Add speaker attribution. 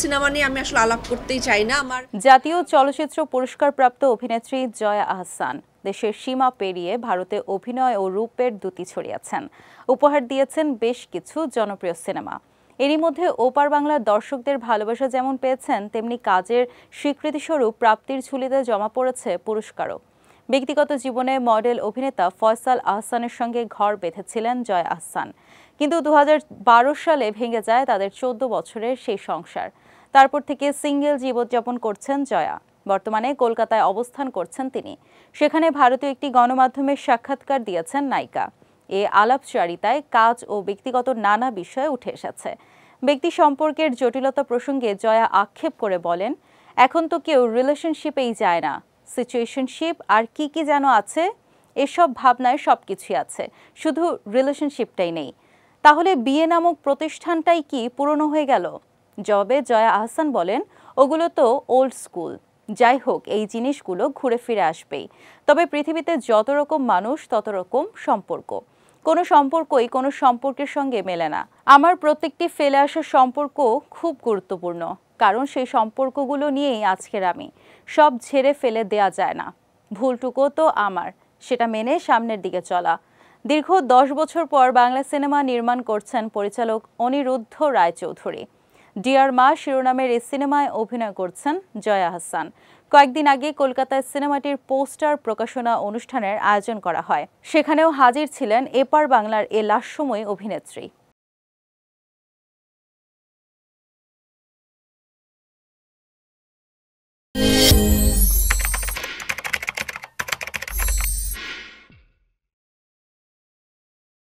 Speaker 1: Cinema নিয়ে আমি আসলে আলাপ করতেই চাই না। আমার
Speaker 2: জাতীয় চলচ্চিত্র পুরস্কারপ্রাপ্ত অভিনেত্রী জয়া আহসান দেশের সীমা পেরিয়ে ভারতে অভিনয় ও রূপের দ্যুতি ছড়িয়েছেন। উপহার দিয়েছেন বেশ কিছু জনপ্রিয় সিনেমা। এরই মধ্যে ওপার বাংলার দর্শকদের ভালোবাসা যেমন পেয়েছেন, তেমনি কাজের স্বীকৃতিস্বরূপ প্রাপ্তির ঝুলিতে জমা পড়েছে পুরস্কারও। ব্যক্তিগত জীবনে মডেল অভিনেতা ফয়সাল আহসানের সঙ্গে ঘর বেঁধেছিলেন জয়া আহসান, কিন্তু 2012 সালে ভেঙে যায় তাদের 14 বছরের সেই সংসার। তারপর থেকে সিঙ্গেল জীবনযাপন করছেন জয়া। বর্তমানে কলকাতায় অবস্থান করছেন তিনি। সেখানে ভারতীয় একটি গণমাধ্যমে সাক্ষাৎকার দিয়েছেন নায়িকা। এ আলাপচারিতায় কাজ ও ব্যক্তিগত নানা বিষয় উঠে এসেছে। ব্যক্তি সম্পর্কের জটিলতা প্রসঙ্গে জয়া আক্ষেপ করে বলেন, এখন তো কেউ রিলেশনশিপেই যায় না, সিচুয়েশনশিপ আর কি কি যেন আছে, এসব ভাবনায় সবকিছুই আছে, শুধু রিলেশনশিপটাই নেই। তাহলে বিয়ে নামক প্রতিষ্ঠানটাই কি পুরনো হয়ে গেল? জবাবে জয়া আহসান বলেন, ওগুলো তো ওল্ড স্কুল। যাই হোক, এই জিনিসগুলো ঘুরে ফিরে আসবেই। তবে পৃথিবীতে যত রকম মানুষ তত রকম সম্পর্ক। কোনো সম্পর্কই কোনো সম্পর্কের সঙ্গে মেলে না। আমার প্রত্যেকটি ফেলে আসা সম্পর্ক খুব গুরুত্বপূর্ণ, কারণ সেই সম্পর্কগুলো নিয়েই আজকের আমি। সব ঝেড়ে ফেলে দেয়া যায় না। ভুলটুকু তো আমার, সেটা মেনে সামনের দিকে চলা। দীর্ঘ 10 বছর পর বাংলা সিনেমা নির্মাণ করছেন পরিচালক অনিরুদ্ধ রায়চৌধুরী। ডিয়ার মা শিরোনামের এই সিনেমায় অভিনয় করছেন জয়া আহসান। কয়েকদিন আগে কলকাতায় সিনেমাটির পোস্টার প্রকাশনা অনুষ্ঠানের আয়োজন করা হয়। সেখানেও হাজির ছিলেন এপার বাংলার এ লাস্যময়ী অভিনেত্রী।